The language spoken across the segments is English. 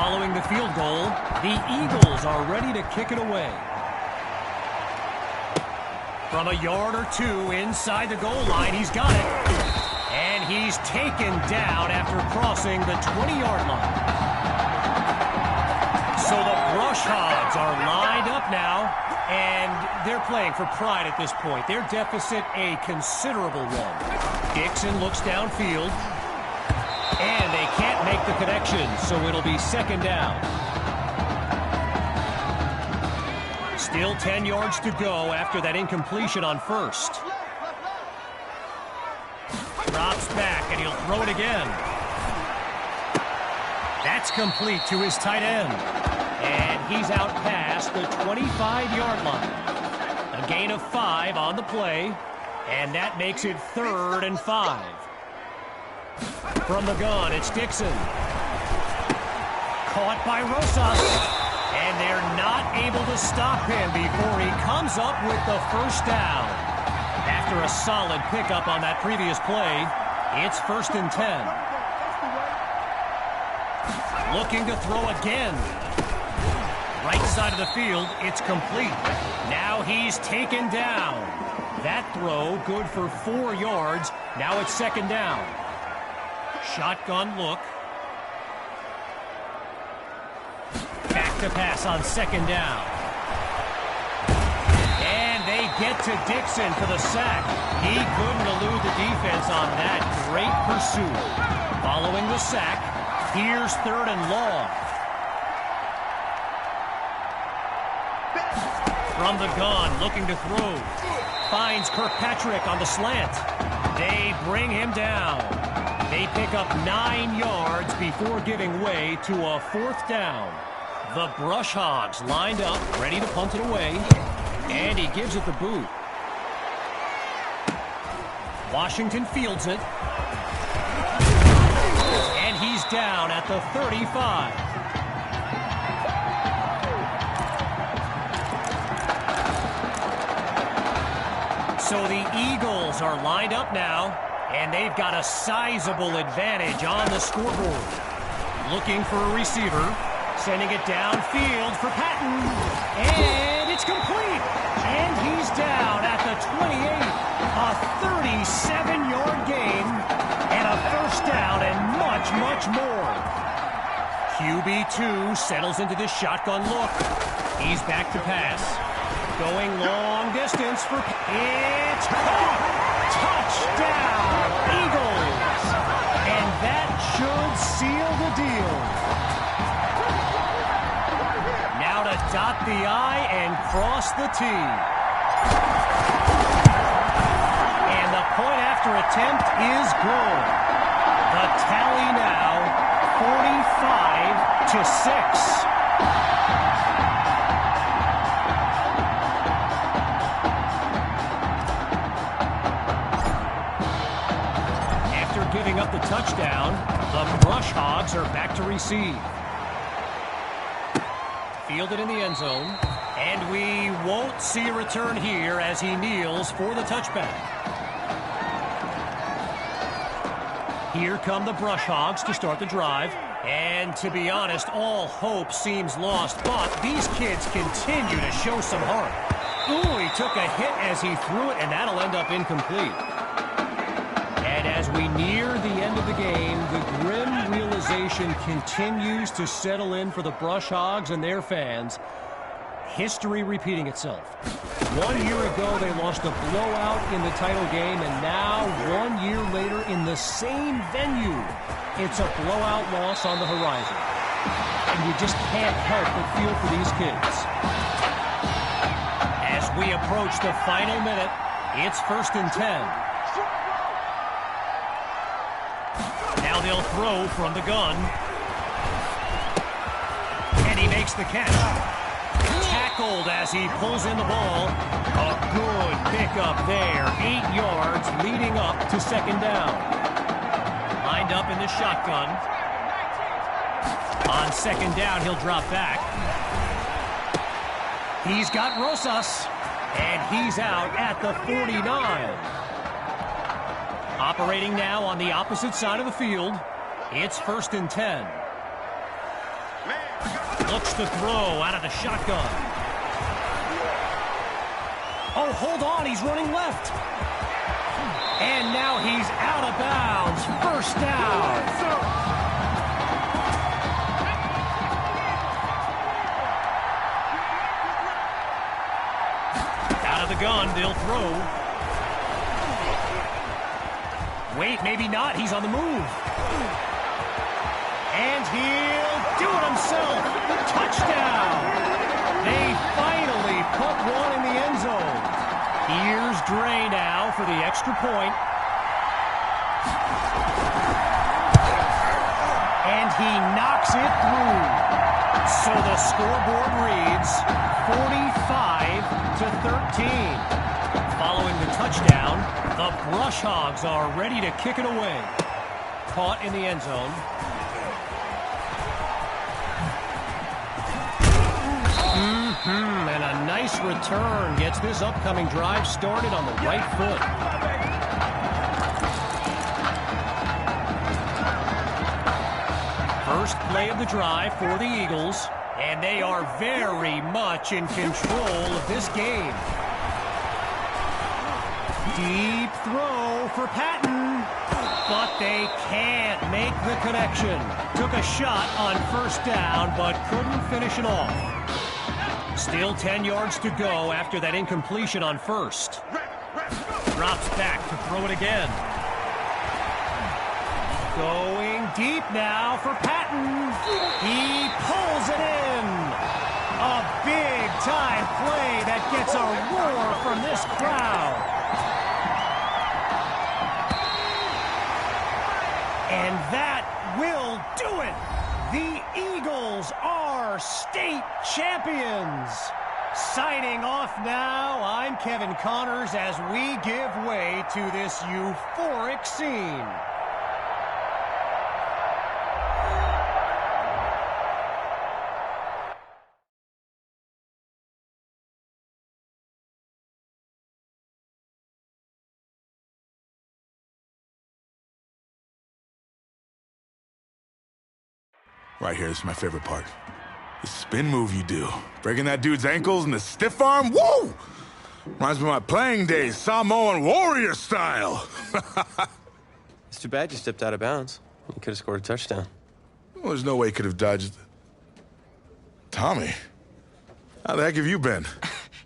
Following the field goal, the Eagles are ready to kick it away. From a yard or two inside the goal line, he's got it. And he's taken down after crossing the 20-yard line. So the Brush Hogs are lined up now, and they're playing for pride at this point. Their deficit a considerable one. Dixon looks downfield, and they can't make the connection, so it'll be second down. Still 10 yards to go after that incompletion on first. Drops back, and he'll throw it again. That's complete to his tight end. And he's out past the 25-yard line. A gain of 5 on the play, and that makes it 3rd and 5. From the gun, it's Dixon. Caught by Rosas. And they're not able to stop him before he comes up with the first down. After a solid pickup on that previous play, it's 1st and 10. Looking to throw again. Right side of the field, it's complete. Now he's taken down. That throw good for 4 yards. Now it's 2nd down. Shotgun look. Back to pass on 2nd down. And they get to Dixon for the sack. He couldn't elude the defense on that great pursuit. Following the sack, here's 3rd and long. From the gun, looking to throw. Finds Kirkpatrick on the slant. They bring him down. They pick up 9 yards before giving way to a 4th down. The Brush Hogs lined up, ready to punt it away, and he gives it the boot. Washington fields it. And he's down at the 35. So the Eagles are lined up now, and they've got a sizable advantage on the scoreboard. Looking for a receiver, sending it downfield for Patton, and it's complete. And he's down at the 28. A 37-yard gain, and a 1st down, and much, much more. QB2 settles into this shotgun look. He's back to pass. Going long distance for... It's caught! Touchdown, Eagles! And that should seal the deal. Now to dot the I and cross the T. And the point after attempt is good. The tally now, 45-6. Giving up the touchdown, the Brush Hogs are back to receive. Fielded in the end zone, and we won't see a return here as he kneels for the touchback. Here come the Brush Hogs to start the drive, and to be honest, all hope seems lost, but these kids continue to show some heart. Ooh, he took a hit as he threw it, and that'll end up incomplete. And as we near the end of the game, the grim realization continues to settle in for the Brush Hogs and their fans. History repeating itself. 1 year ago, they lost a blowout in the title game, and now, 1 year later, in the same venue, it's a blowout loss on the horizon. And you just can't help but feel for these kids. As we approach the final minute, it's 1st and 10. Now they'll throw from the gun. And he makes the catch. Tackled as he pulls in the ball. A good pickup there. 8 yards leading up to 2nd down. Lined up in the shotgun. On 2nd down, he'll drop back. He's got Rosas. And he's out at the 49. Operating now on the opposite side of the field. It's 1st and 10. Looks to throw out of the shotgun. Oh, hold on, he's running left. And now he's out of bounds. First down. Out of the gun, they'll throw. Wait, maybe not. He's on the move. And he'll do it himself. Touchdown. They finally put one in the end zone. Here's Dre now for the extra point. And he knocks it through. So the scoreboard reads 45-13. Following the touchdown, the Brush Hogs are ready to kick it away. Caught in the end zone. And a nice return gets this upcoming drive started on the right foot. First play of the drive for the Eagles, and they are very much in control of this game. Deep throw for Patton, but they can't make the connection. Took a shot on first down, but couldn't finish it off. Still 10 yards to go after that incompletion on first. Drops back to throw it again. Going deep now for Patton. He pulls it in. A big-time play that gets a roar from this crowd. And that will do it. The Eagles are state champions. Signing off now, I'm Kevin Connors as we give way to this euphoric scene. Right here, this is my favorite part. The spin move you do. Breaking that dude's ankles and the stiff arm, woo! Reminds me of my playing days, Samoan warrior style. It's too bad you stepped out of bounds. You could have scored a touchdown. Well, there's no way he could have dodged. Tommy, how the heck have you been?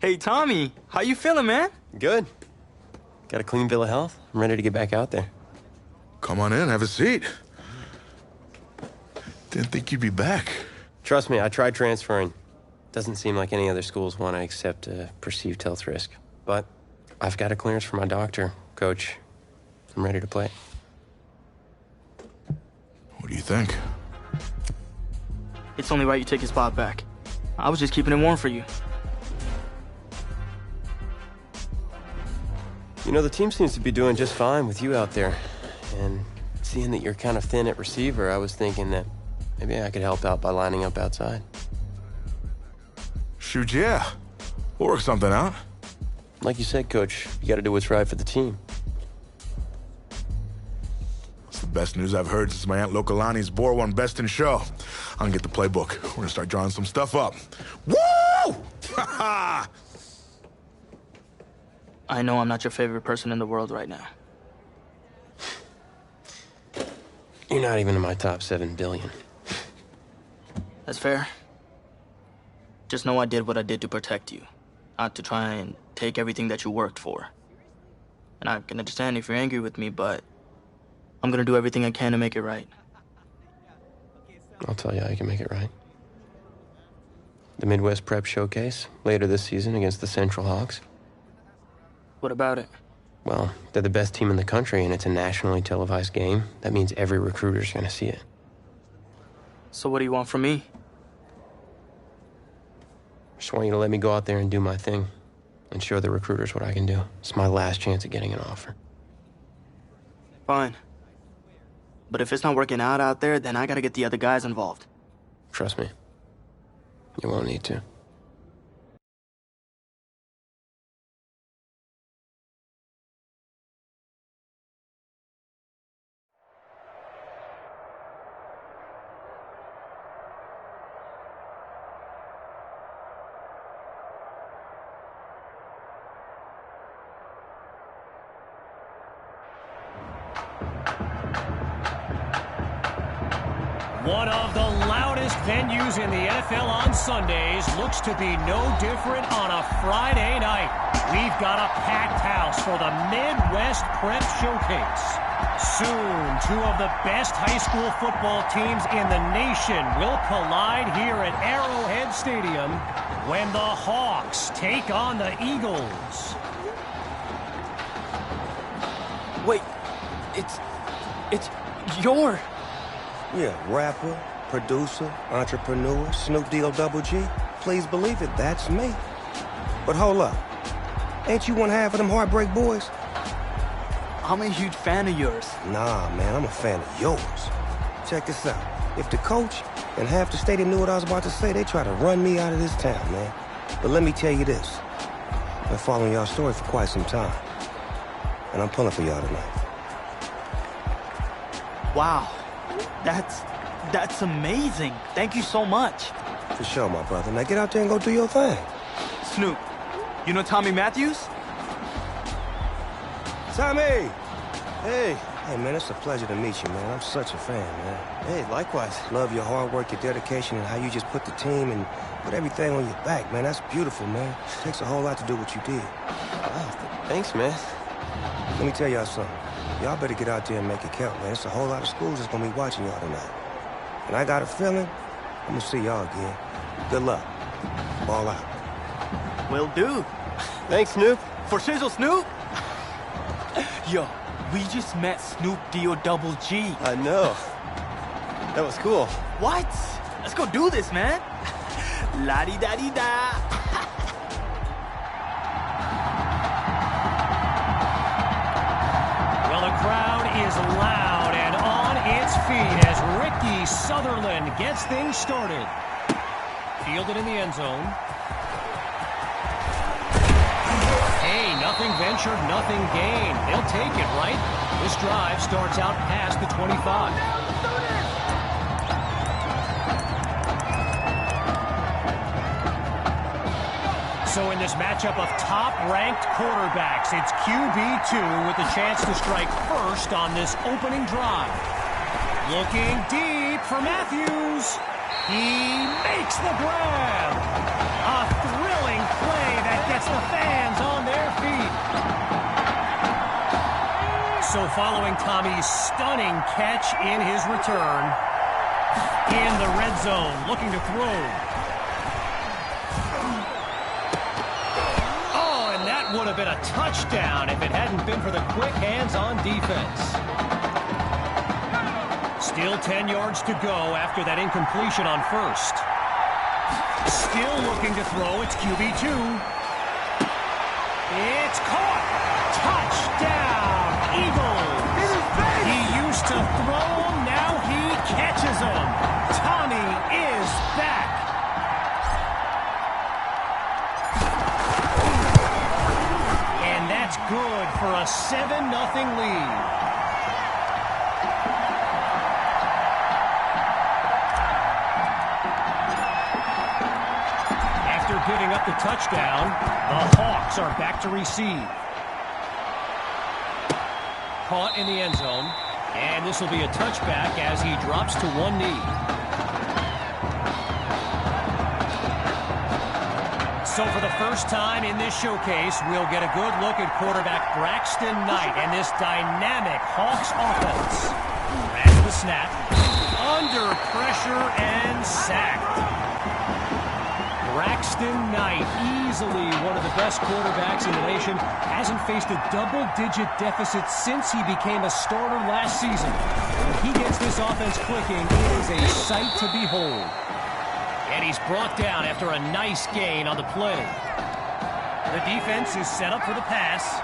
Hey, Tommy, how you feeling, man? Good. Got a clean bill of health. I'm ready to get back out there. Come on in, have a seat. Didn't think you'd be back. Trust me, I tried transferring. Doesn't seem like any other schools want to accept a perceived health risk. But I've got a clearance from my doctor, Coach. I'm ready to play. What do you think? It's only right you take his spot back. I was just keeping it warm for you. You know, the team seems to be doing just fine with you out there. And seeing that you're kind of thin at receiver, I was thinking that maybe I could help out by lining up outside. Shoot, yeah. We'll work something out. Like you said, Coach, you got to do what's right for the team. It's the best news I've heard since my Aunt Lokalani's Boar won Best in Show. I'm gonna get the playbook. We're gonna start drawing some stuff up. Woo! Ha I know I'm not your favorite person in the world right now. You're not even in my top 7 billion. That's fair. Just know I did what I did to protect you, not to try and take everything that you worked for. And I can understand if you're angry with me, but I'm gonna do everything I can to make it right. I'll tell you how you can make it right. The Midwest Prep Showcase, later this season against the Central Hawks. What about it? Well, they're the best team in the country, and it's a nationally televised game. That means every recruiter's gonna see it. So what do you want from me? Just want you to let me go out there and do my thing and show the recruiters what I can do. It's my last chance at getting an offer. Fine. But if it's not working out there, then I gotta get the other guys involved. Trust me. You won't need to. One of the loudest venues in the NFL on Sundays looks to be no different on a Friday night. We've got a packed house for the Midwest Prep Showcase. Soon, two of the best high school football teams in the nation will collide here at Arrowhead Stadium when the Hawks take on the Eagles. Wait, it's your... Yeah, rapper, producer, entrepreneur, Snoop D-O-double-G. Please believe it, that's me. But hold up. Ain't you one half of them Heartbreak Boys? I'm a huge fan of yours. Nah, man, I'm a fan of yours. Check this out. If the coach and half the stadium knew what I was about to say, they try to run me out of this town, man. But let me tell you this. I've been following y'all story for quite some time. And I'm pulling for y'all tonight. Wow. That's amazing. Thank you so much. For sure, my brother. Now get out there and go do your thing. Snoop, you know Tommy Matthews? Tommy! Hey. Hey, man, it's a pleasure to meet you, man. I'm such a fan, man. Hey, likewise. Love your hard work, your dedication, and how you just put the team and put everything on your back, man. That's beautiful, man. It takes a whole lot to do what you did. Wow, thanks, man. Let me tell y'all something. Y'all better get out there and make it count, man. It's a whole lot of schools that's gonna be watching y'all tonight. And I got a feeling I'm gonna see y'all again. Good luck. Ball out. Will do. Thanks, Snoop. For Shizzle Snoop? Yo, we just met Snoop D-O-double-G. I know. That was cool. What? Let's go do this, man. La-di-da-di-da. Well, the crowd is loud and on its feet as Ricky Sutherland gets things started. Fielded in the end zone. Hey, nothing ventured, nothing gained. They'll take it, right? This drive starts out past the 25. So in this matchup of top-ranked quarterbacks, it's QB2 with the chance to strike first on this opening drive. Looking deep for Matthews. He makes the grab. A thrilling play that gets the fans on their feet. So following Tommy's stunning catch in his return, in the red zone, looking to throw. Would have been a touchdown if it hadn't been for the quick hands on defense. Still 10 yards to go after that incompletion on first. Still looking to throw. It's QB2. It's caught. Touchdown, Eagles. He used to throw them. Now he catches them. Tommy is back. That's good for a 7-0 lead. After giving up the touchdown, the Hawks are back to receive. Caught in the end zone, and this will be a touchback as he drops to one knee. So for the first time in this showcase, we'll get a good look at quarterback Braxton Knight and this dynamic Hawks offense. As the snap, under pressure and sacked. Braxton Knight, easily one of the best quarterbacks in the nation, hasn't faced a double-digit deficit since he became a starter last season. When he gets this offense clicking, it is a sight to behold. And he's brought down after a nice gain on the play. The defense is set up for the pass.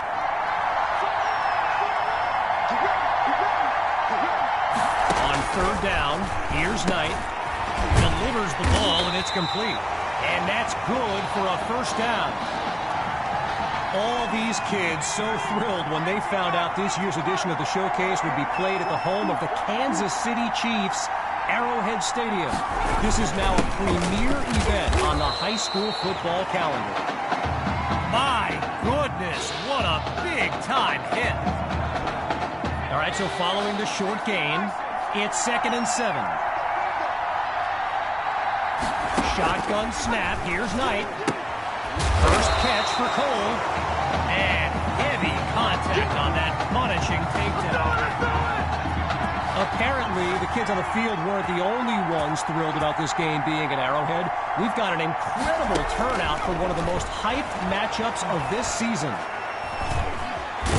On third down, here's Knight. Delivers the ball, and it's complete. And that's good for a first down. All these kids so thrilled when they found out this year's edition of the showcase would be played at the home of the Kansas City Chiefs, Arrowhead Stadium. This is now a premier event on the high school football calendar. My goodness, what a big-time hit. All right, so following the short gain, it's 2nd and 7. Shotgun snap. Here's Knight. First catch for Cole. And heavy contact on that punishing takedown. Apparently, the kids on the field weren't the only ones thrilled about this game being at Arrowhead. We've got an incredible turnout for one of the most hyped matchups of this season.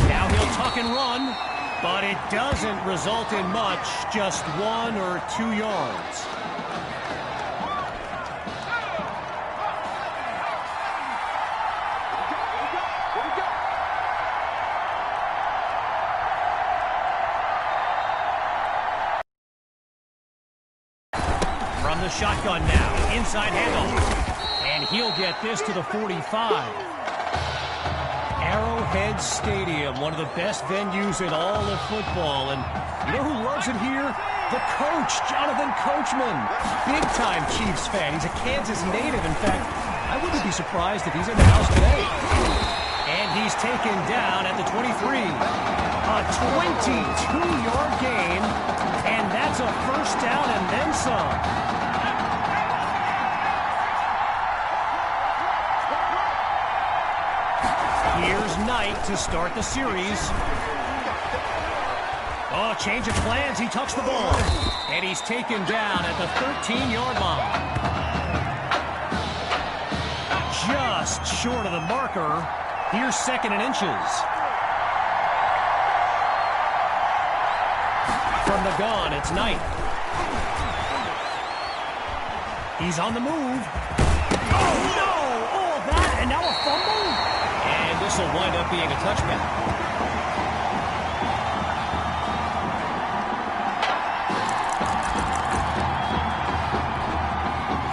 Now he'll tuck and run, but it doesn't result in much, just 1 or 2 yards. From the shotgun now, inside handoff, and he'll get this to the 45. Arrowhead Stadium, one of the best venues in all of football, and you know who loves it here? The coach, Jonathan Coachman. Big-time Chiefs fan. He's a Kansas native. In fact, I wouldn't be surprised if he's in the house today. And he's taken down at the 23. A 22-yard gain, and that's a first down and then some. Here's Knight to start the series. Oh, change of plans. He tucks the ball. And he's taken down at the 13-yard line. Just short of the marker. Here's 2nd and inches. From the gun, it's Knight. He's on the move. Oh, no! All of that, and now a fumble? And this will wind up being a touchback.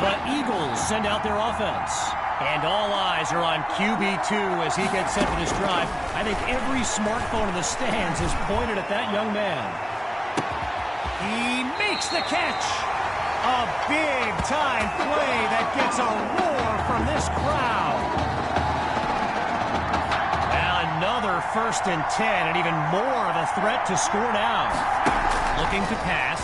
The Eagles send out their offense. And all eyes are on QB2 as he gets set for this drive. I think every smartphone in the stands is pointed at that young man. He makes the catch. A big-time play that gets a roar from this crowd. Now another 1st and 10, and even more of a threat to score now. Looking to pass.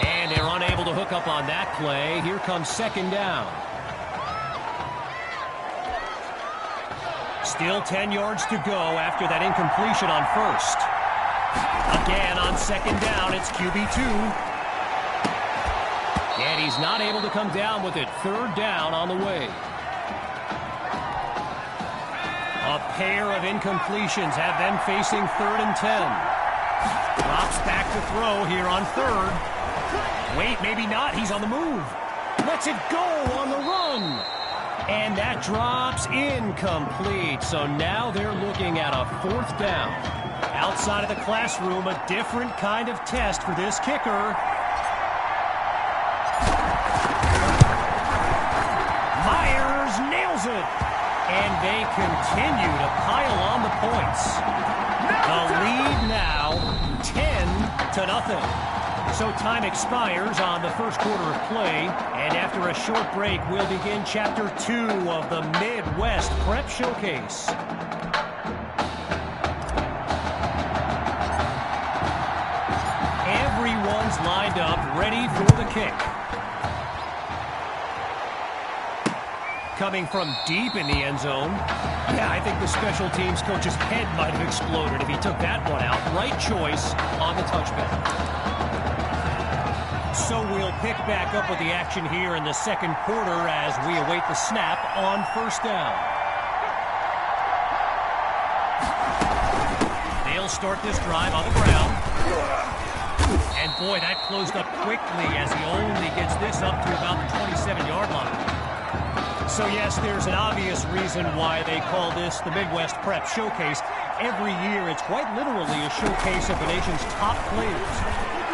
And they're unable to hook up on that play. Here comes 2nd down. Still 10 yards to go after that incompletion on 1st. Again on 2nd down, it's QB2. And he's not able to come down with it. 3rd down on the way. A pair of incompletions have them facing 3rd and 10. Drops back to throw here on 3rd. Wait, maybe not. He's on the move. Lets it go on the run. And that drops incomplete. So now they're looking at a 4th down. Outside of the classroom, a different kind of test for this kicker. Myers nails it. And they continue to pile on the points. The lead now, 10-0. So time expires on the 1st quarter of play. And after a short break, we'll begin Chapter 2 of the Midwest Prep Showcase. Everyone's lined up, ready for the kick. Coming from deep in the end zone. Yeah, I think the special teams coach's head might have exploded if he took that one out. Right choice on the touchback. So we'll pick back up with the action here in the 2nd quarter as we await the snap on 1st down. They'll start this drive on the ground. And boy, that closed up quickly as he only gets this up to about the 27-yard line. So yes, there's an obvious reason why they call this the Midwest Prep Showcase. Every year, it's quite literally a showcase of the nation's top players.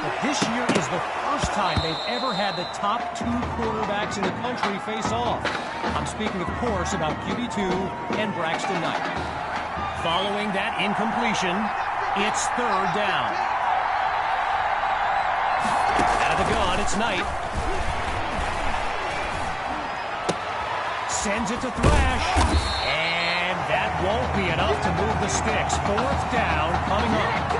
But this year is the first time they've ever had the top 2 quarterbacks in the country face off. I'm speaking, of course, about QB2 and Braxton Knight. Following that incompletion, it's 3rd down. Out of the gun, it's Knight. Sends it to Thrash. And that won't be enough to move the sticks. 4th down coming up.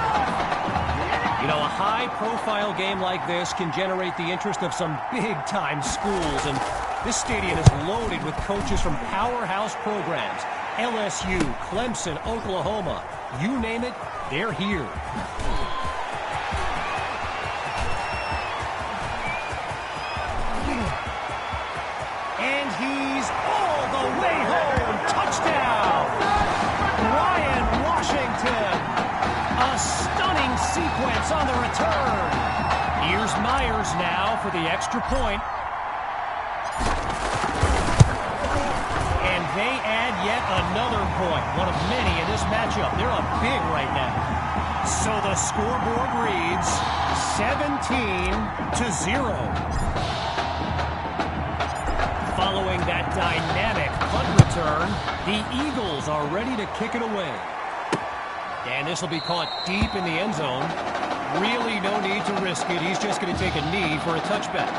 You know, a high-profile game like this can generate the interest of some big-time schools, and this stadium is loaded with coaches from powerhouse programs. LSU, Clemson, Oklahoma, you name it, they're here. And he's all the way home. Touchdown! Ryan Washington. A stunning sequence on the return. Here's Myers now for the extra point. And they add yet another point. One of many in this matchup. They're up big right now. So the scoreboard reads 17-0. Following that dynamic punt return, the Eagles are ready to kick it away. And this will be caught deep in the end zone. Really no need to risk it. He's just going to take a knee for a touchback.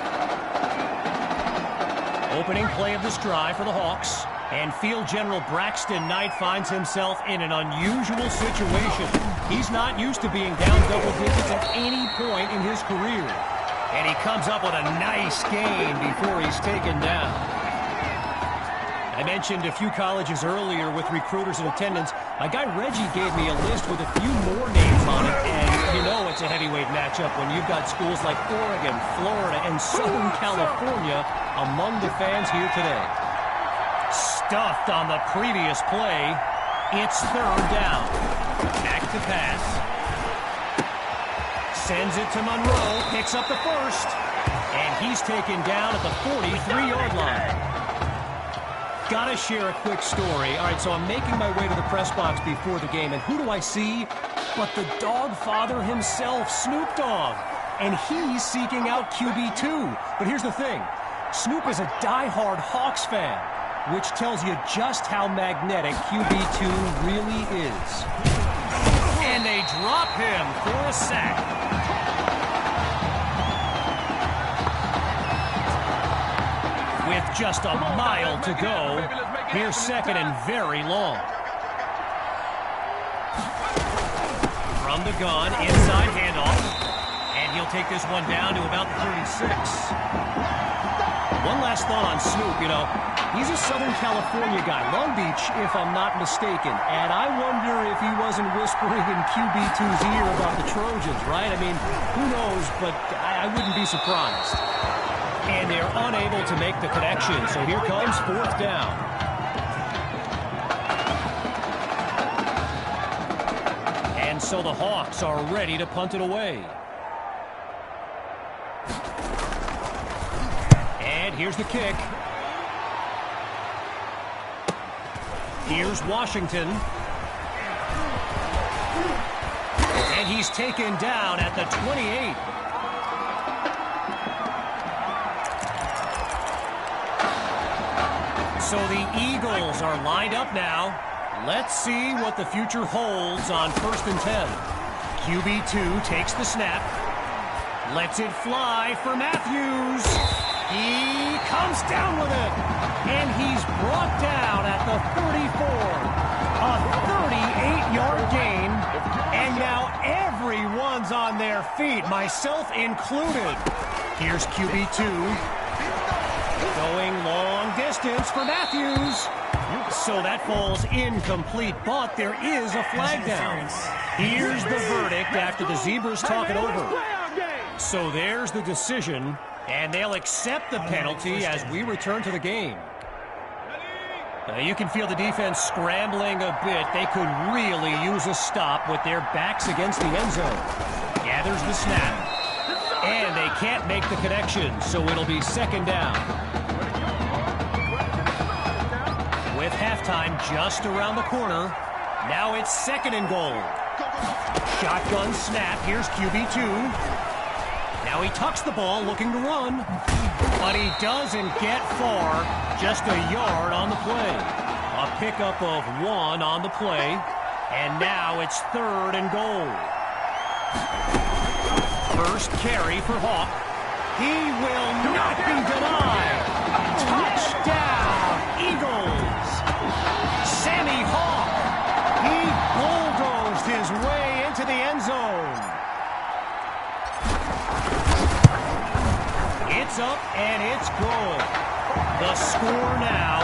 Opening play of this drive for the Hawks. And Field General Braxton Knight finds himself in an unusual situation. He's not used to being down double digits at any point in his career. And he comes up with a nice gain before he's taken down. I mentioned a few colleges earlier with recruiters in attendance. My guy Reggie gave me a list with a few more names on it, and you know it's a heavyweight matchup when you've got schools like Oregon, Florida, and Southern California among the fans here today. Stuffed on the previous play. It's third down. Back to pass. Sends it to Monroe, picks up the first, and he's taken down at the 43-yard line. Gotta share a quick story. All right, so I'm making my way to the press box before the game, and who do I see but the dog father himself, Snoop Dogg. And he's seeking out QB2. But here's the thing. Snoop is a diehard Hawks fan, which tells you just how magnetic QB2 really is. And they drop him for a sack. With just a mile to go, here's second and very long. From the gun, inside handoff. And he'll take this one down to about the 36. One last thought on Snoop, you know. He's a Southern California guy, Long Beach, if I'm not mistaken. And I wonder if he wasn't whispering in QB2's ear about the Trojans, right? I mean, who knows, but I wouldn't be surprised. And they're unable to make the connection, so here comes fourth down. And so the Hawks are ready to punt it away. And here's the kick. Here's Washington. And he's taken down at the 28. So the Eagles are lined up now. Let's see what the future holds on 1st and 10. QB2 takes the snap. Lets it fly for Matthews. He comes down with it. And he's brought down at the 34. A 38-yard gain. And now everyone's on their feet, myself included. Here's QB2. Going long distance for Matthews. So that falls incomplete, but there is a flag down. Here's the verdict after the Zebras talk it over. So there's the decision, and they'll accept the penalty as we return to the game. You can feel the defense scrambling a bit. They could really use a stop with their backs against the end zone. Gathers the snap. And they can't make the connection, so it'll be second down. With halftime just around the corner, now it's second and goal. Shotgun snap, here's QB2. Now he tucks the ball, looking to run. But he doesn't get far, just a yard on the play. A pickup of 1 on the play, and now it's third and goal. First carry for Hawk. He will not be denied. Touchdown, Eagles. Sammy Hawk. He bulldozed his way into the end zone. It's up, and it's goal. The score now,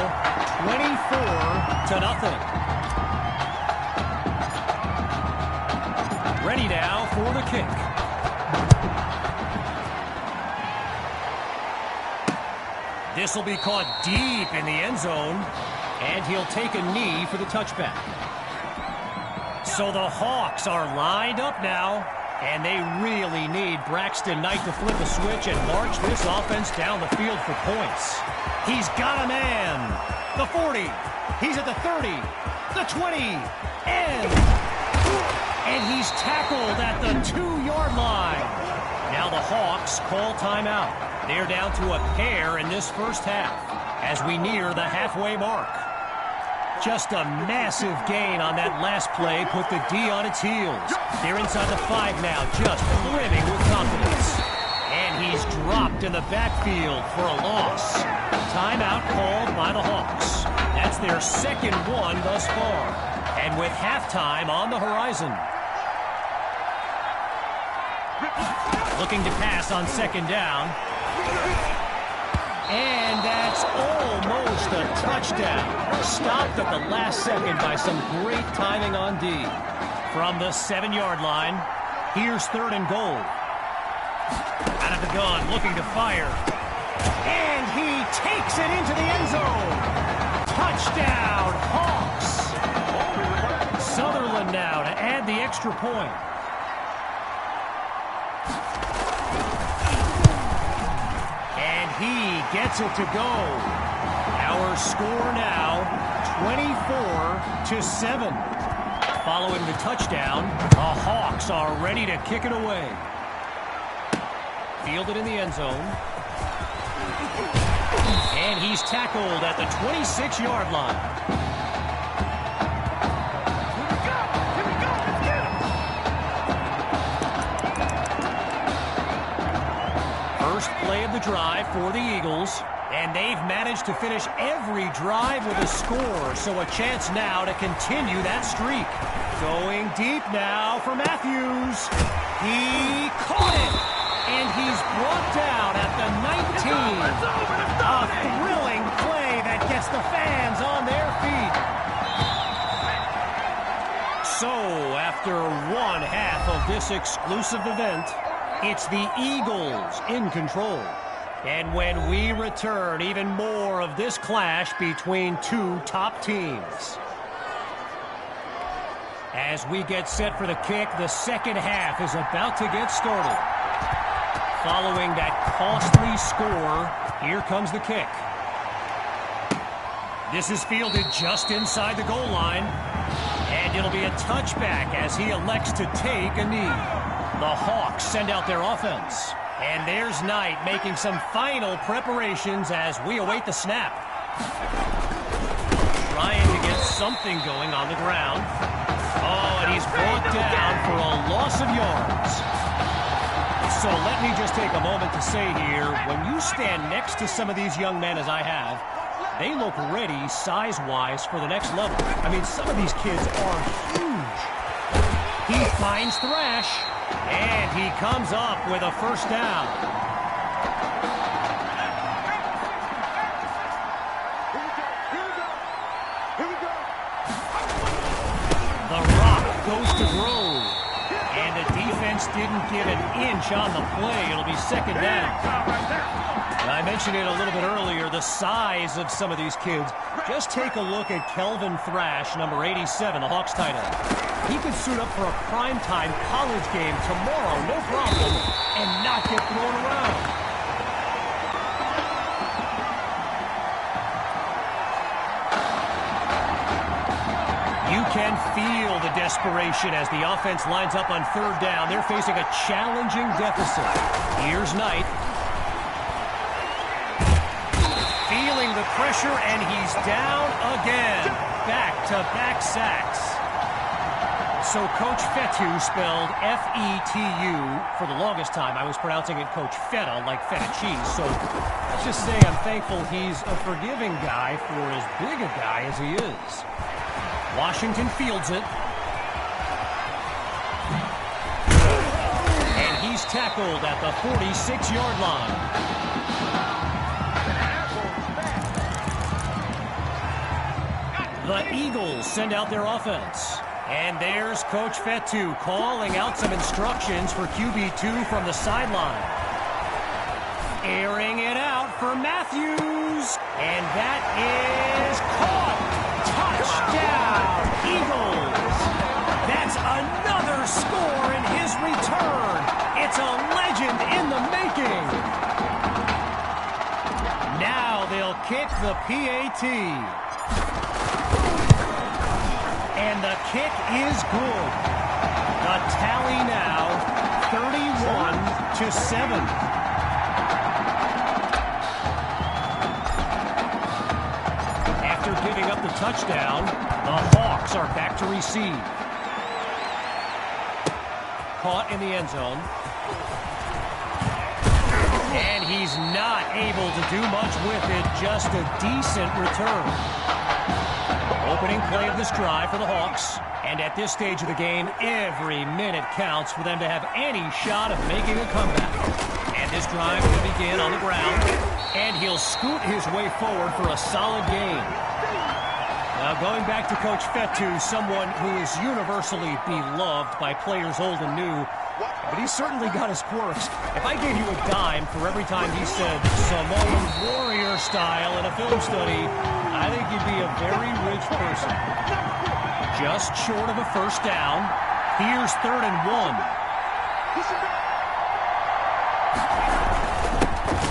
24-0. Ready now for the kick. This will be caught deep in the end zone, and he'll take a knee for the touchback. So the Hawks are lined up now, and they really need Braxton Knight to flip a switch and march this offense down the field for points. He's got a man. The 40. He's at the 30. The 20. And he's tackled at the 2-yard line. Now the Hawks call timeout. They're down to a pair in this first half as we near the halfway mark. Just a massive gain on that last play put the D on its heels. They're inside the 5 now, just brimming with confidence. And he's dropped in the backfield for a loss. Timeout called by the Hawks. That's their second one thus far. And with halftime on the horizon. Looking to pass on second down. And that's almost a touchdown. Stopped at the last second by some great timing on D. From the 7-yard line, here's 3rd and goal. Out of the gun, looking to fire. And he takes it into the end zone. Touchdown, Hawks. Sutherland now to add the extra point. He gets it to go. Our score now, 24-7. Following the touchdown, the Hawks are ready to kick it away. Fielded in the end zone. And he's tackled at the 26-yard line. First play of the drive for the Eagles, and they've managed to finish every drive with a score, so a chance now to continue that streak. Going deep now for Matthews. He caught it, and he's brought down at the 19. A thrilling play that gets the fans on their feet. So, after one half of this exclusive event, it's the Eagles in control. And when we return, even more of this clash between two top teams. As we get set for the kick, the second half is about to get started. Following that costly score, here comes the kick. This is fielded just inside the goal line. And it'll be a touchback as he elects to take a knee. The Hawks send out their offense. And there's Knight making some final preparations as we await the snap. Trying to get something going on the ground. Oh, and he's brought down for a loss of yards. So let me just take a moment to say here, when you stand next to some of these young men as I have, they look ready size-wise for the next level. I mean, some of these kids are huge. He finds Thrash. And he comes up with a first down. The rock goes to Grove. And the defense didn't give an inch on the play. It'll be second down. I mentioned it a little bit earlier, the size of some of these kids. Just take a look at Kelvin Thrash, number 87, the Hawks tight end. He could suit up for a primetime college game tomorrow, no problem, and not get thrown around. You can feel the desperation as the offense lines up on third down. They're facing a challenging deficit. Here's Knight. Feeling the pressure, and he's down again. Back-to-back sacks. So Coach Fetu, spelled F-E-T-U, for the longest time I was pronouncing it Coach Feta, like feta cheese. So let's just say I'm thankful he's a forgiving guy for as big a guy as he is. Washington fields it. And he's he's tackled at the 46-yard line. The Eagles send out their offense. And there's Coach Fetu calling out some instructions for QB2 from the sideline. Airing it out for Matthews. And that is caught. Touchdown, Eagles. That's another score in his return. It's a legend in the making. Now they'll kick the PAT. And the kick is good. The tally now, 31-7. After giving up the touchdown, the Hawks are back to receive. Caught in the end zone. And he's not able to do much with it, just a decent return. Opening play of this drive for the Hawks. And at this stage of the game, every minute counts for them to have any shot of making a comeback. And this drive will begin on the ground. And he'll scoot his way forward for a solid gain. Now going back to Coach Fetu, someone who is universally beloved by players old and new. But he's certainly got his quirks. If I gave you a dime for every time he said Samoan warrior style in a film study, I think you'd be a very rich person. Just short of a first down. Here's 3rd and 1.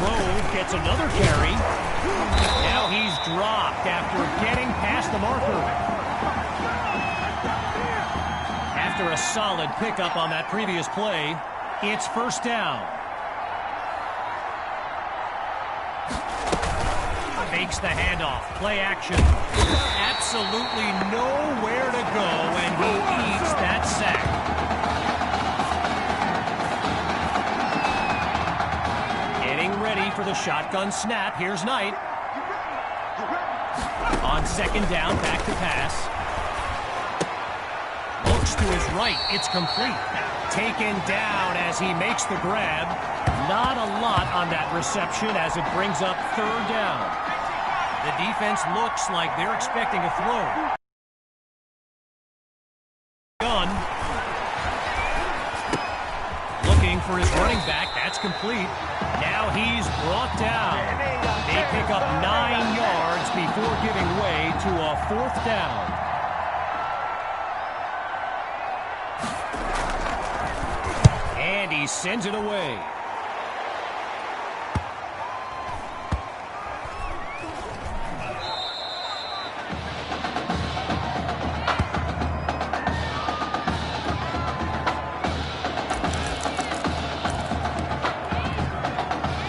Grove gets another carry. Now he's dropped after getting past the marker. After a solid pickup on that previous play, it's first down. Fakes the handoff. Play action. Absolutely nowhere to go, and he eats that sack. Getting ready for the shotgun snap. Here's Knight. On 2nd down, back to pass. Looks to his right. It's complete. Taken down as he makes the grab. Not a lot on that reception as it brings up 3rd down. The defense looks like they're expecting a throw. Gun. Looking for his running back. That's complete. Now he's brought down. They pick up 9 yards before giving way to a 4th down. And he sends it away.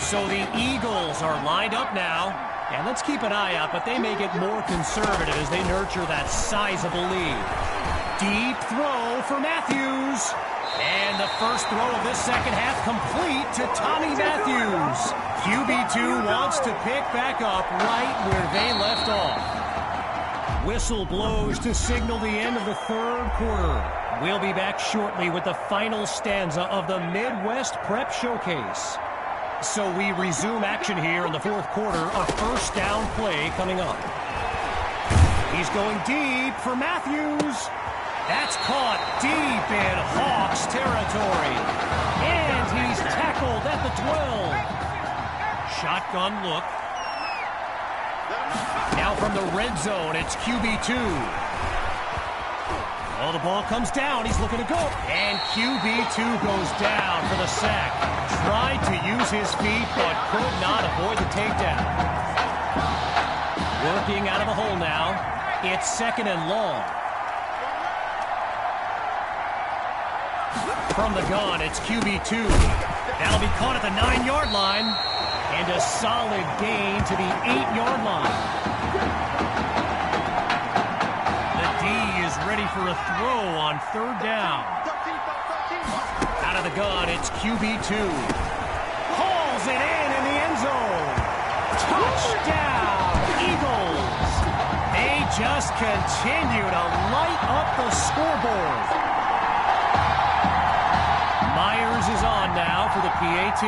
So the Eagles are lined up now. And let's keep an eye out, but they may get more conservative as they nurture that sizable lead. Deep throw for Matthews. And the first throw of this second half complete to Tommy Matthews. QB2 wants to pick back up right where they left off. Whistle blows to signal the end of the 3rd quarter. We'll be back shortly with the final stanza of the Midwest Prep Showcase. So we resume action here in the 4th quarter. A first down play coming up. He's going deep for Matthews. That's caught deep in Hawks territory. And he's tackled at the 12. Shotgun look. Now from the red zone, it's QB2. Oh, the ball comes down. He's looking to go. And QB2 goes down for the sack. Tried to use his feet, but could not avoid the takedown. Working out of the hole now. It's 2nd and long. From the gun, it's QB2. That'll be caught at the 9-yard line. And a solid gain to the 8-yard line. Ready for a throw on 3rd down. Out of the gun, it's QB2. Hauls it in the end zone. Touchdown, Eagles. They just continue to light up the scoreboard. Myers is on now. for the PAT.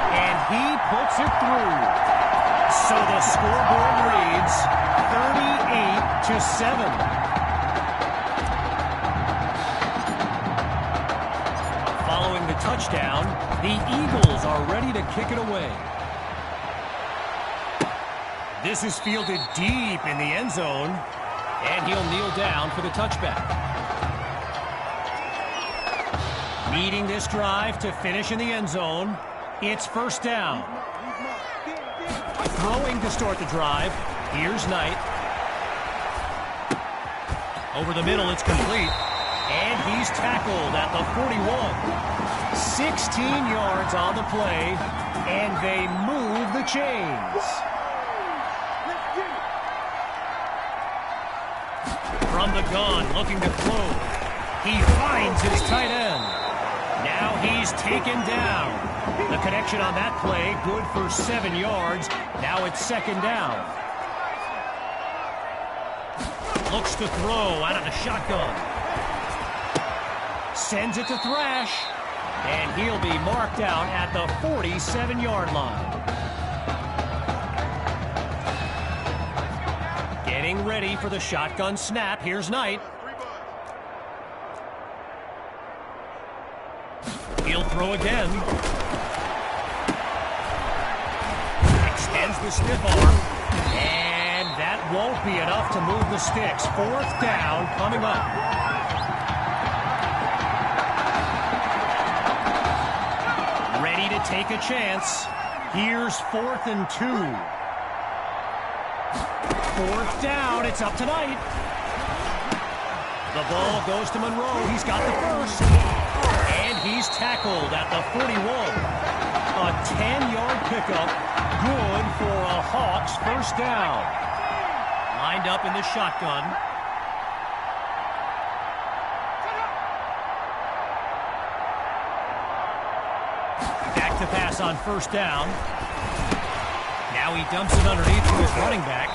And he puts it through. So the scoreboard reads 38-7. Following the touchdown, the Eagles are ready to kick it away. This is fielded deep in the end zone, and he'll kneel down for the touchback. Needing this drive to finish in the end zone, it's first down. Throwing to start the drive, here's Knight. Over the middle, it's complete, and he's tackled at the 41. 16 yards on the play, and they move the chains. From the gun, looking to throw. He finds his tight end. Now he's taken down. The connection on that play, good for 7 yards. Now it's second down. Looks to throw out of the shotgun. Sends it to Thrash. And he'll be marked out at the 47-yard line. Getting ready for the shotgun snap. Here's Knight. He'll throw again. Extends the stiff arm. And that won't be enough to move the sticks. Fourth down coming up. Ready to take a chance. Here's 4th and 2. Fourth down, it's up tonight. The ball goes to Monroe. He's got the first. And he's tackled at the 41. A 10-yard pickup. Good for a Hawks first down. Lined up in the shotgun. Back to pass on first down. Now he dumps it underneath to his running back.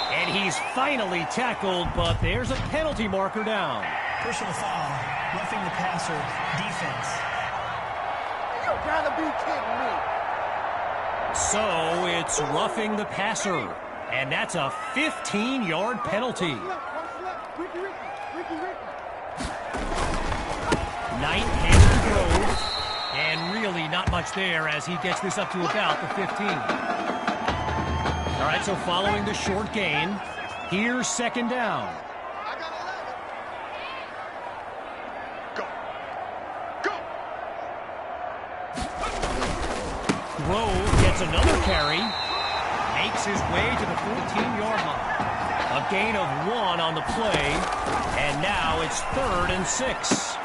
And he's finally tackled, but there's a penalty marker down. Personal foul, roughing the passer, defense. You gotta be kidding me. So it's roughing the passer, and that's a 15-yard penalty. Knight hands to Grove, and really not much there as he gets this up to about the 15. All right, so following the short gain, here's second down. Grove gets another carry, makes his way to the 14-yard line. A gain of 1 on the play, and now it's 3rd and 6.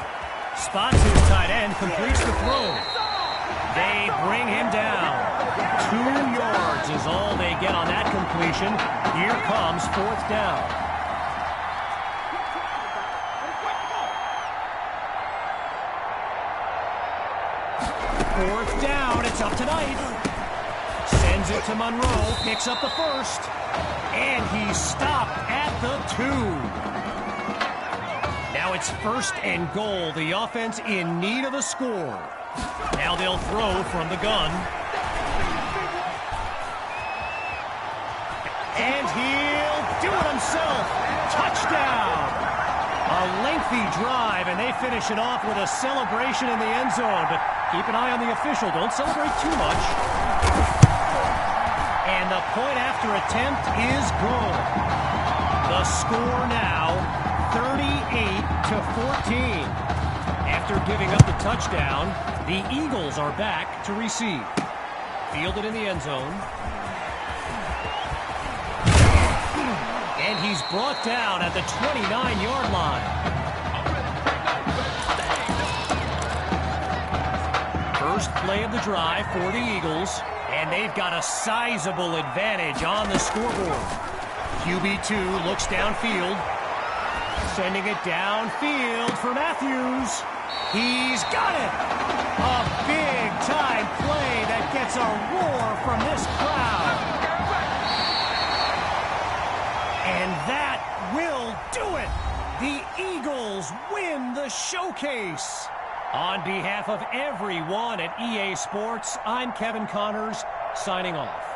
Spots his tight end, completes the throw. They bring him down. 2 yards is all they get on that completion. Here comes 4th down. Fourth down, it's up tonight. Sends it to Monroe, picks up the first. And he's stopped at the 2. Now it's 1st and goal. The offense in need of a score. Now they'll throw from the gun. And he'll do it himself. Touchdown. A lengthy drive, and they finish it off with a celebration in the end zone. But keep an eye on the official. Don't celebrate too much. And the point after attempt is good. The score now, 38-14. After giving up the touchdown, the Eagles are back to receive. Fielded in the end zone. And he's brought down at the 29-yard line. First play of the drive for the Eagles, and they've got a sizable advantage on the scoreboard. QB2 looks downfield, sending it downfield for Matthews. He's got it! A big-time play that gets a roar from this crowd. And that will do it! The Eagles win the showcase. On behalf of everyone at EA Sports, I'm Kevin Connors, signing off.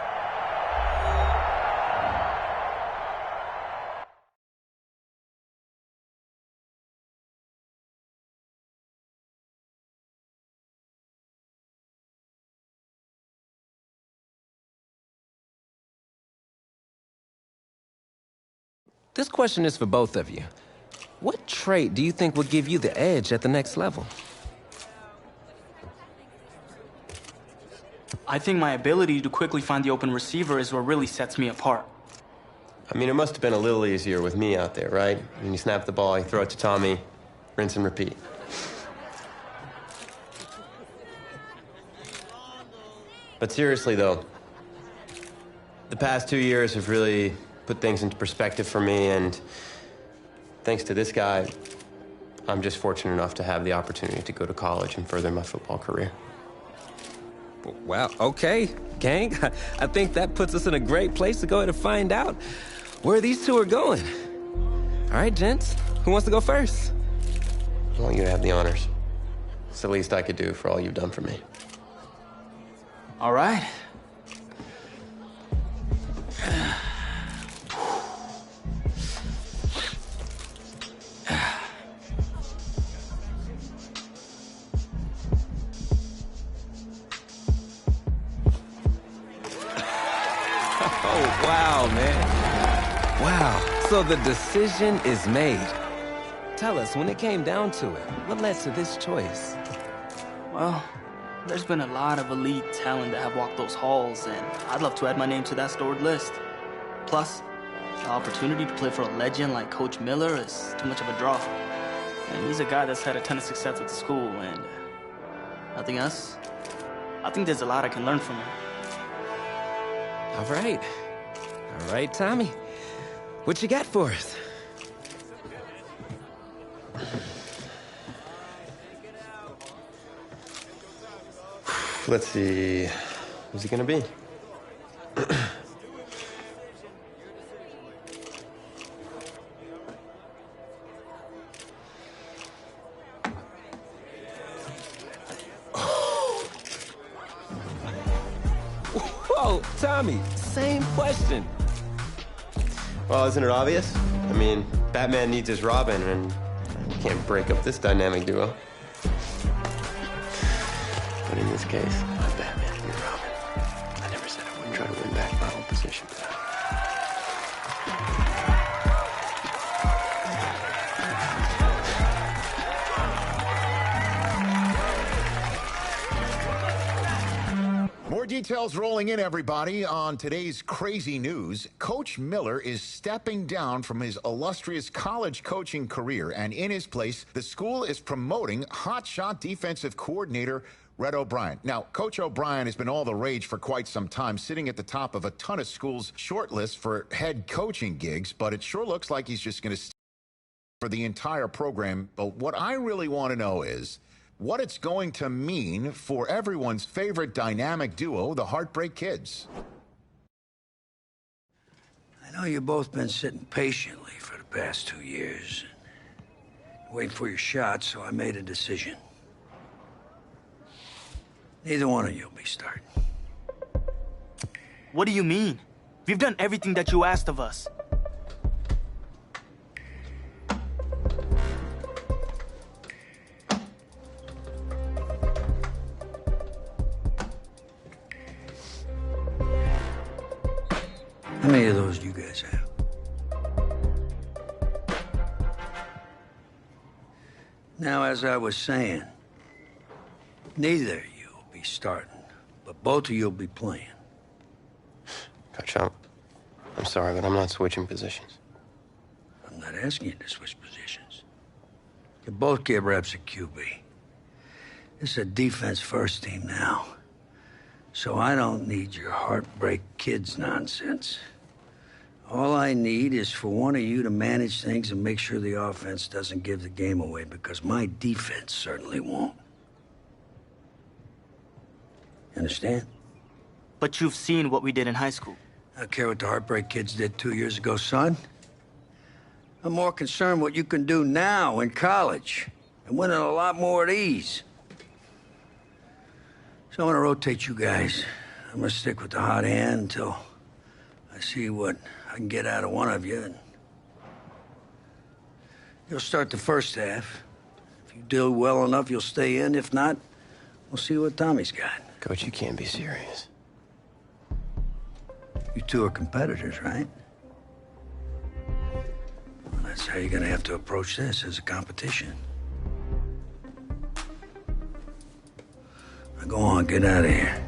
This question is for both of you. What trait do you think will give you the edge at the next level? I think my ability to quickly find the open receiver is what really sets me apart. I mean, it must have been a little easier with me out there, right? When you snap the ball, you throw it to Tommy, rinse and repeat. But seriously, though, the past 2 years have really put things into perspective for me, and thanks to this guy, I'm just fortunate enough to have the opportunity to go to college and further my football career. Well, okay, gang. I think that puts us in a great place to go ahead and find out where these two are going. All right, gents, who wants to go first? I want you to have the honors. It's the least I could do for all you've done for me. All right. Oh, wow, man. Wow. So the decision is made. Tell us, when it came down to it, what led to this choice? Well, there's been a lot of elite talent that have walked those halls, and I'd love to add my name to that storied list. Plus, the opportunity to play for a legend like Coach Miller is too much of a draw. And he's a guy that's had a ton of success with the school, and nothing else. I think there's a lot I can learn from him. All right. All right, Tommy. What you got for us? Let's see. Who's he gonna be? Whoa, Tommy, same question. Well, isn't it obvious? I mean, Batman needs his Robin, and you can't break up this dynamic duo. But in this case, I'm Batman and you're Robin. I never said I wouldn't try to win back my own position, but More details rolling in, everybody, on today's crazy news. Coach Miller is stepping down from his illustrious college coaching career, and in his place, the school is promoting hotshot defensive coordinator Red O'Brien. Now, Coach O'Brien has been all the rage for quite some time, sitting at the top of a ton of schools' shortlist for head coaching gigs, but it sure looks like he's just going to stay for the entire program. But what I really want to know is what it's going to mean for everyone's favorite dynamic duo, the Heartbreak Kids. I know you've both been sitting patiently for the past 2 years, waiting for your shot, so I made a decision. Neither one of you will be starting. What do you mean? We've done everything that you asked of us. How many of those do you guys have? Now, as I was saying, neither of you will be starting, but both of you will be playing. Coach, I'm sorry, but I'm not switching positions. I'm not asking you to switch positions. You both get reps at QB. This is a defense-first team now, so I don't need your Heartbreak Kids nonsense. All I need is for one of you to manage things and make sure the offense doesn't give the game away, because my defense certainly won't. Understand? But you've seen what we did in high school. I don't care what the Heartbreak Kids did 2 years ago, son. I'm more concerned what you can do now in college and winning a lot more of these. So I'm gonna rotate you guys. I'm gonna stick with the hot hand until I see what I can get out of one of you. And you'll start the first half. If you do well enough, you'll stay in. If not, we'll see what Tommy's got. Coach, you can't be serious. You two are competitors, right? Well, that's how you're gonna have to approach this, as a competition. Now go on, get out of here.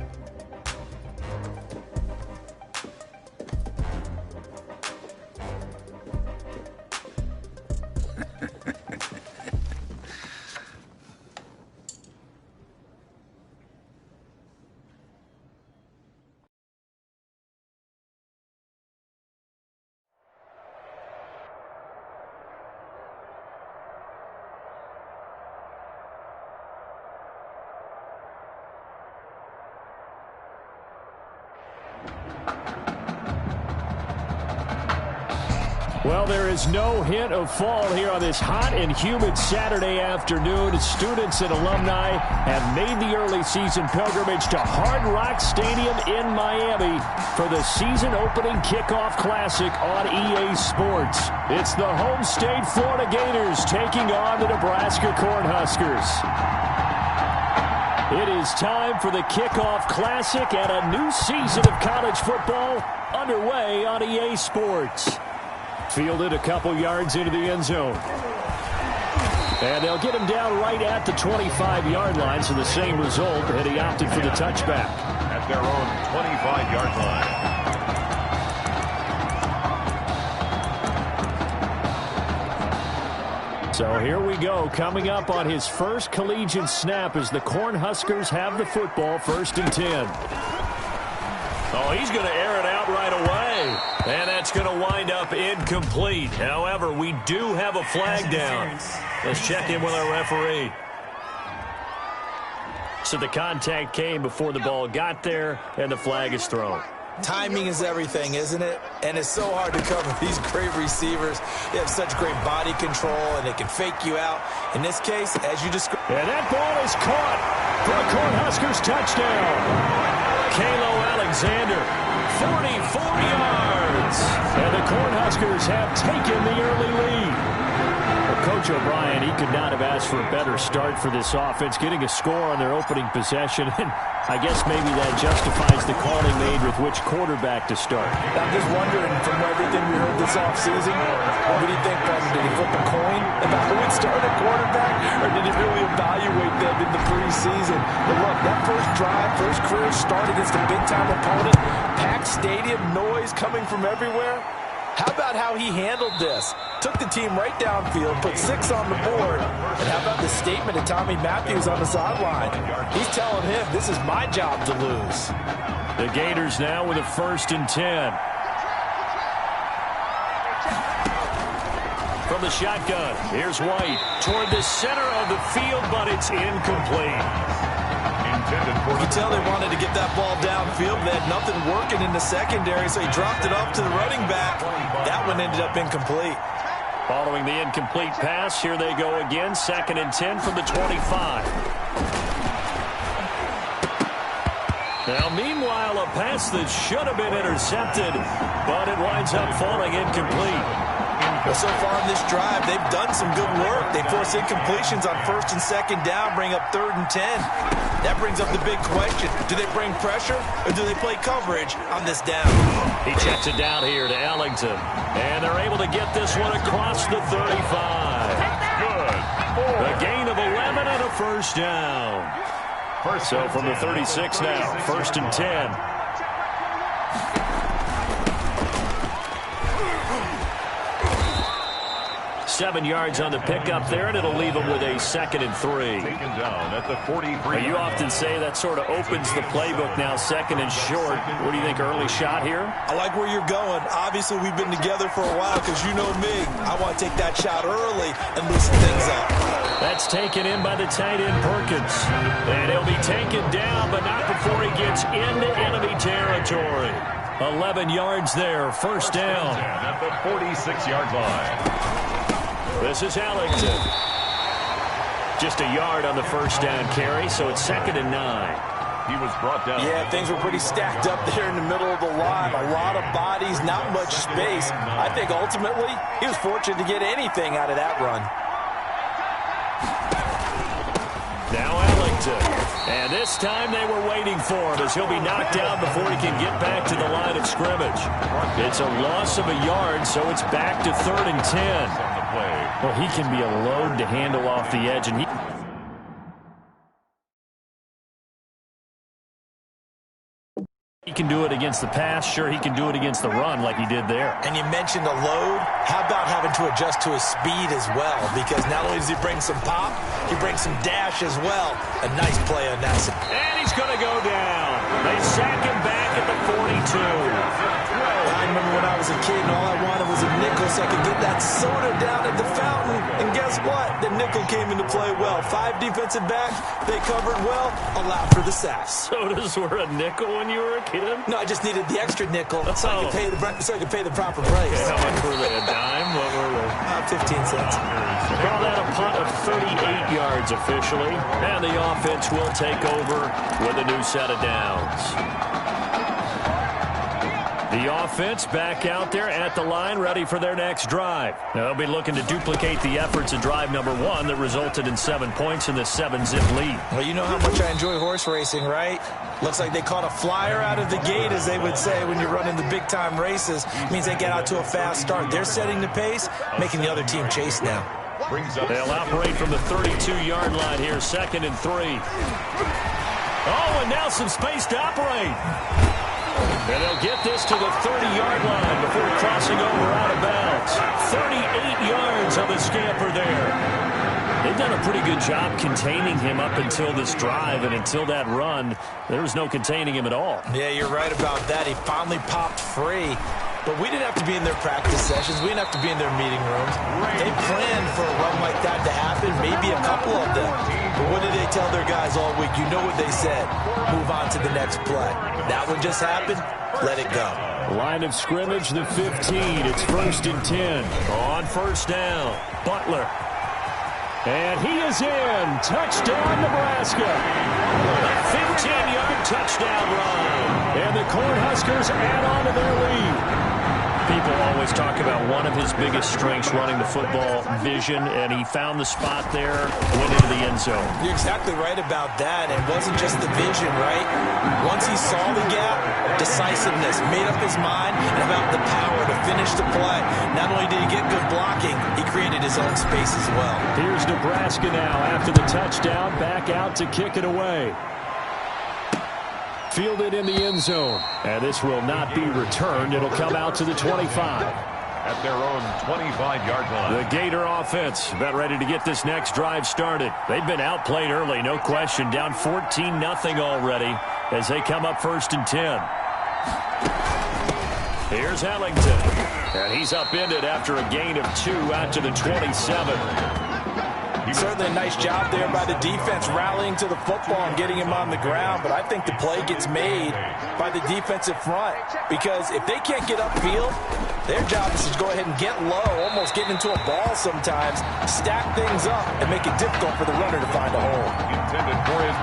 Well, there is no hint of fall here on this hot and humid Saturday afternoon. Students and alumni have made the early season pilgrimage to Hard Rock Stadium in Miami for the season-opening kickoff classic on EA Sports. It's the home state Florida Gators taking on the Nebraska Cornhuskers. It is time for the kickoff classic and a new season of college football underway on EA Sports. Fielded a couple yards into the end zone. And they'll get him down right at the 25-yard line, so the same result, and he opted for the touchback. At their own 25-yard line. So here we go, coming up on his first collegiate snap as the Cornhuskers have the football, 1st and 10. Oh, he's going to air it out right away. And that's going to wind up incomplete. However, we do have a flag down. Let's check in with our referee. So the contact came before the ball got there, and the flag is thrown. Timing is everything, isn't it? And it's so hard to cover these great receivers. They have such great body control, and they can fake you out. In this case, as you described. And that ball is caught for a Cornhuskers touchdown. Kalo Alexander, 44 yards. And the Cornhuskers have taken the early lead. Well, Coach O'Brien, he could not have asked for a better start for this offense, getting a score on their opening possession. And I guess maybe that justifies the call they made with which quarterback to start. I'm just wondering, from everything we heard this offseason, what do you think, did he flip a coin about who would start at quarterback, or did he really evaluate them in the preseason? But look, that first drive, first career start against a big-time opponent, packed stadium, noise coming from everywhere. How about how he handled this? Took the team right downfield, put 6 on the board, and how about the statement of Tommy Matthews on the sideline? He's telling him, this is my job to lose. The Gators now with a 1st and 10. From the shotgun, here's White toward the center of the field, but it's incomplete. You can tell they wanted to get that ball downfield. They had nothing working in the secondary, so he dropped it off to the running back. That one ended up incomplete. Following the incomplete pass, here they go again. 2nd and 10 from the 25. Now, meanwhile, a pass that should have been intercepted, but it winds up falling incomplete. Well, so far in this drive, they've done some good work. They force incompletions on 1st and 2nd down, bring up 3rd and 10. That brings up the big question. Do they bring pressure, or do they play coverage on this down? He checks it down here to Ellington. And they're able to get this one across the 35. Good. A gain of 11 and a 1st down. So from the 36 now, 1st and 10. 7 yards on the pickup there, and it'll leave them with a 2nd and 3. Taken down at the 43. You often say that sort of opens the playbook now, 2nd and short. What do you think, early shot here? I like where you're going. Obviously, we've been together for a while because you know me. I want to take that shot early and loosen things up. That's taken in by the tight end, Perkins. And he'll be taken down, but not before he gets into enemy territory. 11 yards there, 1st down. At the 46-yard line. This is Ellington. Just a yard on the first down carry, so it's 2nd and 9. He was brought down. Yeah, things were pretty stacked up there in the middle of the line. A lot of bodies, not much space. I think ultimately he was fortunate to get anything out of that run. Now Ellington. And this time they were waiting for him as he'll be knocked down before he can get back to the line of scrimmage. It's a loss of a yard, so it's back to 3rd and 10. Well, he can be a load to handle off the edge, and he can do it against the pass. Sure, he can do it against the run like he did there. And you mentioned a load. How about having to adjust to his speed as well? Because not only does he bring some pop, he brings some dash as well. A nice play on that. And he's going to go down. They sack him back at the 42. I remember when I was a kid and all I wanted was a nickel so I could get that soda down at the fountain. And guess what? The nickel came into play well. 5 defensive backs, they covered well, allowed for the sack. Sodas were a nickel when you were a kid? No, I just needed the extra nickel so I could pay the proper price. Okay, how much were they? A dime? What were they? 15 cents. Call that a punt of 38 yards officially. And the offense will take over with a new set of downs. The offense back out there at the line, ready for their next drive. They'll be looking to duplicate the efforts of drive number 1 that resulted in 7 points in the 7-zip lead. Well, you know how much I enjoy horse racing, right? Looks like they caught a flyer out of the gate, as they would say when you're running the big-time races. It means they get out to a fast start. They're setting the pace, making the other team chase now. They'll operate from the 32-yard line here, 2nd and 3. Oh, and now some space to operate. And they'll get this to the 30-yard line before crossing over out of bounds. 38 yards on the scamper there. They've done a pretty good job containing him up until this drive, and until that run, there was no containing him at all. Yeah, you're right about that. He finally popped free. But we didn't have to be in their practice sessions. We didn't have to be in their meeting rooms. They planned for a run like that to happen, maybe a couple of them. But what did they tell their guys all week? You know what they said. Move on to the next play. That one just happened. Let it go. Line of scrimmage, the 15. It's 1st and 10. On first down, Butler. And he is in. Touchdown, Nebraska. A 15-yard touchdown run. And the Cornhuskers add on to their lead. People always talk about one of his biggest strengths running the football, vision, and he found the spot there, went into the end zone. You're exactly right about that. It wasn't just the vision, right? Once he saw the gap, decisiveness, made up his mind, and about the power to finish the play. Not only did he get good blocking, he created his own space as well. Here's Nebraska now after the touchdown, back out to kick it away. Fielded in the end zone. And this will not be returned. It'll come out to the 25. At their own 25-yard line. The Gator offense about ready to get this next drive started. They've been outplayed early, no question. Down 14-0 already as they come up 1st and 10. Here's Ellington. And he's upended after a gain of 2 out to the 27. Certainly a nice job there by the defense rallying to the football and getting him on the ground, but I think the play gets made by the defensive front because if they can't get upfield, their job is to go ahead and get low, almost get into a ball sometimes, stack things up, and make it difficult for the runner to find a hole.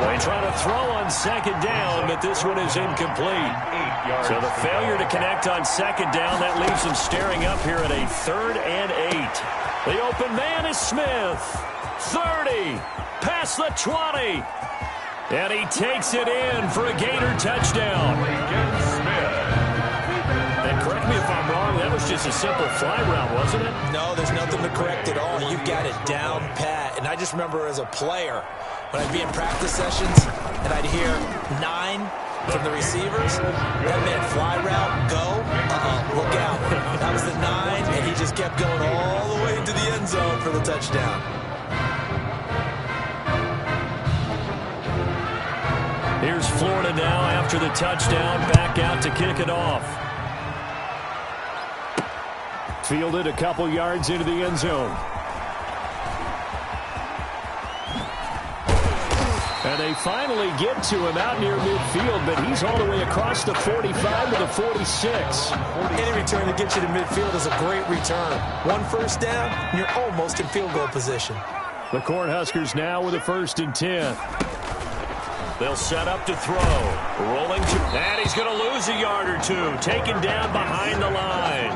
They try to throw on 2nd down, but this one is incomplete. So the failure to connect on 2nd down, that leaves them staring up here at a 3rd and 8. The open man is Smith. 30, past the 20, and he takes it in for a Gator touchdown. And correct me if I'm wrong, that was just a simple fly route, wasn't it? No, there's nothing to correct at all. You've got it down pat. And I just remember as a player, when I'd be in practice sessions, and I'd hear 9 from the receivers, that meant fly route, go, look out. That was the 9, and he just kept going all the way into the end zone for the touchdown. Here's Florida now after the touchdown, back out to kick it off. Fielded a couple yards into the end zone. And they finally get to him out near midfield, but he's all the way across the 45 to the 46. Any return that gets you to midfield is a great return. One first down, and you're almost in field goal position. The Cornhuskers now with a 1st and 10. They'll set up to throw. Rolling to... And he's going to lose a yard or two. Taken down behind the line.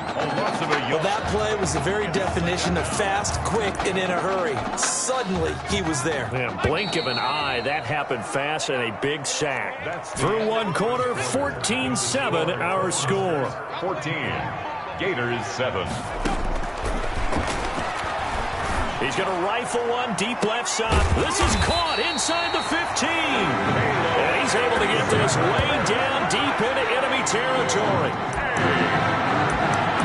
Well, that play was the very definition of fast, quick, and in a hurry. Suddenly, he was there. Man, blink of an eye. That happened fast and a big sack. Through one quarter, 14-7 our score. 14. Gators 7. He's going to rifle one deep left side. This is caught inside the 15. And he's able to get this way down deep into enemy territory.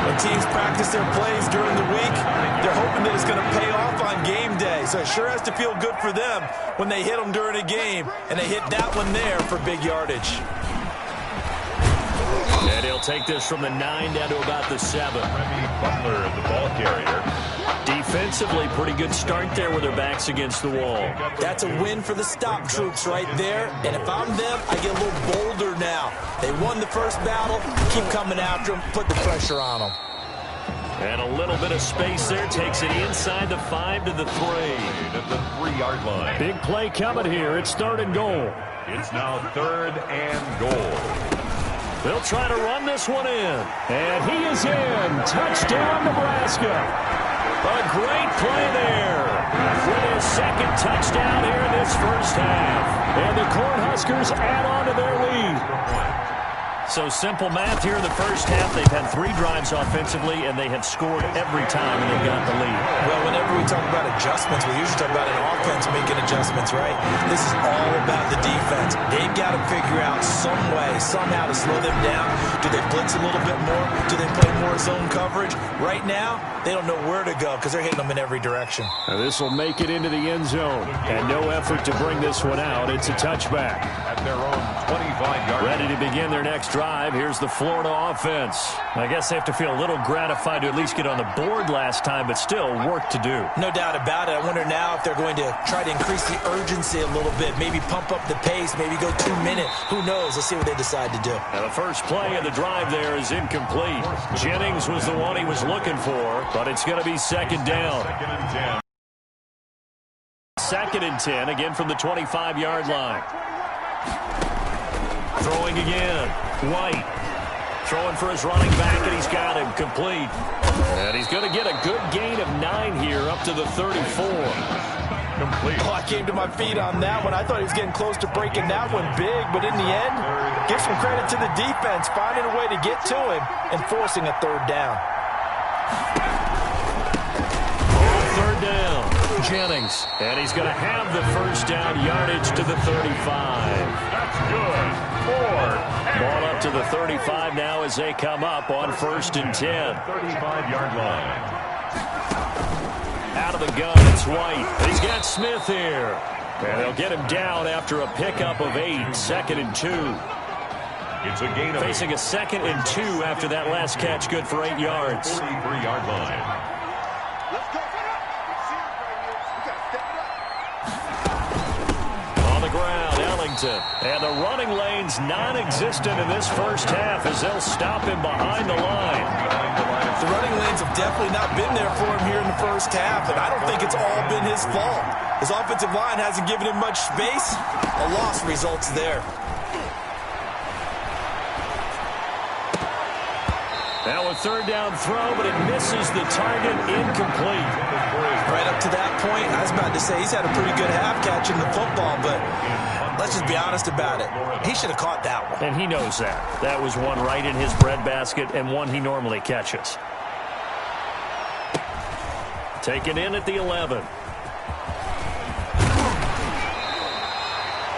When teams practice their plays during the week, they're hoping that it's going to pay off on game day. So it sure has to feel good for them when they hit them during a game. And they hit that one there for big yardage. And he'll take this from the 9 down to about the 7. Remy Butler, the ball carrier. Defensively, pretty good start there with their backs against the wall. That's a win for the stop troops right there. And if I'm them, I get a little bolder now. They won the first battle. Keep coming after them. Put the pressure on them. And a little bit of space there. Takes it inside the 5 to the 3. At the 3-yard line. Big play coming here. It's 3rd and goal. It's now 3rd and goal. They'll try to run this one in. And he is in. Touchdown, Nebraska. A great play there with his 2nd touchdown here in this first half. And the Cornhuskers add on to their lead. So simple math here in the first half. They've had 3 drives offensively, and they have scored every time, and they've got the lead. Well, whenever we talk about adjustments, we usually talk about an offense making adjustments, right? This is all about the defense. They've got to figure out some way, somehow to slow them down. Do they blitz a little bit more? Do they play more zone coverage? Right now, they don't know where to go because they're hitting them in every direction. Now this will make it into the end zone, and no effort to bring this one out. It's a touchback. At their own 25-yard line. Ready to begin their next drive. Here's the Florida offense. I guess they have to feel a little gratified to at least get on the board last time, but still work to do. No doubt about it. I wonder now if they're going to try to increase the urgency a little bit, maybe pump up the pace, maybe go 2 minute. Who knows? Let's see what they decide to do. Now the first play of the drive there is incomplete. Jennings was the one he was looking for, but it's going to be 2nd down. 2nd and 10, again from the 25-yard line. Throwing again. White. Throwing for his running back, and he's got him complete. And he's going to get a good gain of 9 here up to the 34. Complete. Oh, I came to my feet on that one. I thought he was getting close to breaking that one big, but in the end, give some credit to the defense, finding a way to get to him and forcing a 3rd down. 3rd down. Jennings. And he's going to have the 1st down yardage to the 35. That's good. 4. Ball up to the 35 now as they come up on 1st and 10. 35-yard line. Out of the gun, it's White. He's got Smith here. And they'll get him down after a pickup of 8. 2nd and 2. It's a gain of 8. Facing a 2nd and 2 after that last catch, good for 8 yards. 43-yard line. On the ground, Ellington. And the running lane's non-existent in this first half as they'll stop him behind the line. The running lanes have definitely not been there for him here in the first half, and I don't think it's all been his fault. His offensive line hasn't given him much space. A loss results there. Now a 3rd down throw, but it misses the target, incomplete. Right up to that point, I was about to say he's had a pretty good half catching the football, but let's just be honest about it. He should have caught that one. And he knows that. That was one right in his breadbasket and one he normally catches. Taken in at the 11.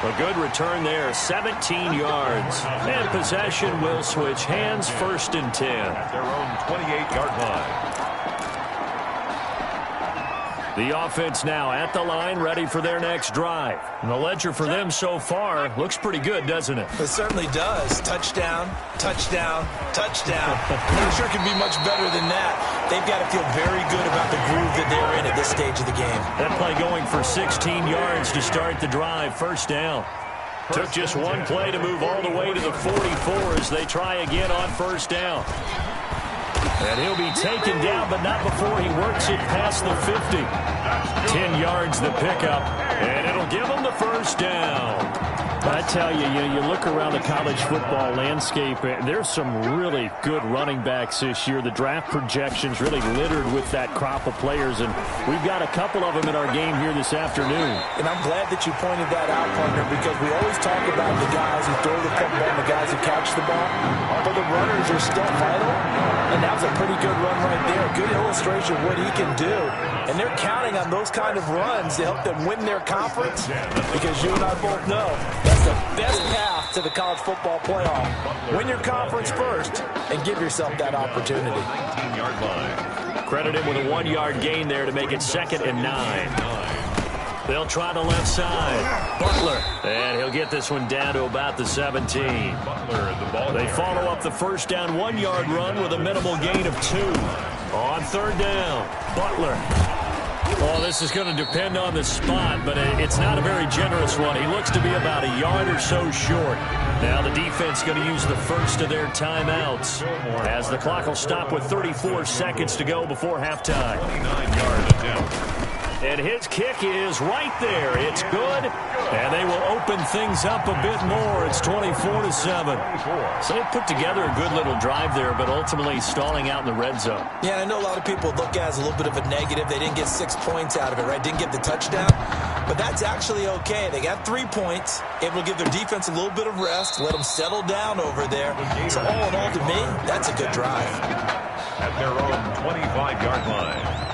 A good return there, 17 yards. And possession will switch hands, 1st and 10. At their own 28-yard line. The offense now at the line, ready for their next drive. And the ledger for them so far looks pretty good, doesn't it? It certainly does. Touchdown, touchdown, touchdown. Not sure it can be much better than that. They've got to feel very good about the groove that they're in at this stage of the game. That play going for 16 yards to start the drive. First down. Took just one play to move all the way to the 44 as they try again on first down. And he'll be taken down, but not before he works it past the 50. 10 yards the pickup, and it'll give him the first down. I tell you, you look around the college football landscape, there's some really good running backs this year. The draft projections really littered with that crop of players, and we've got a couple of them in our game here this afternoon. And I'm glad that you pointed that out, partner, because we always talk about the guys who throw the football and the guys who catch the ball. But the runners are still vital, and that was a pretty good run right there. Good illustration of what he can do. And they're counting on those kind of runs to help them win their conference, because you and I both know that's the best path to the college football playoff. Win your conference first and give yourself that opportunity. 19-yard line. Credit him with a 1-yard gain there to make it 2nd and 9. They'll try the left side. Butler. And he'll get this one down to about the 17. They follow up the first down 1-yard run with a minimal gain of 2. On third down, Butler. Oh, this is going to depend on the spot, but it's not a very generous one. He looks to be about a yard or so short. Now the defense going to use the first of their timeouts as the clock will stop with 34 seconds to go before halftime. 29-yard attempt. And his kick is right there. It's good, and they will open things up a bit more. It's 24-7. So they put together a good little drive there, but ultimately stalling out in the red zone. Yeah, I know a lot of people look at it as a little bit of a negative. They didn't get 6 points out of it, right? Didn't get the touchdown. But that's actually okay. They got 3 points, able to give their defense a little bit of rest, let them settle down over there. So all in all, to me, that's a good drive. At their own 25-yard line.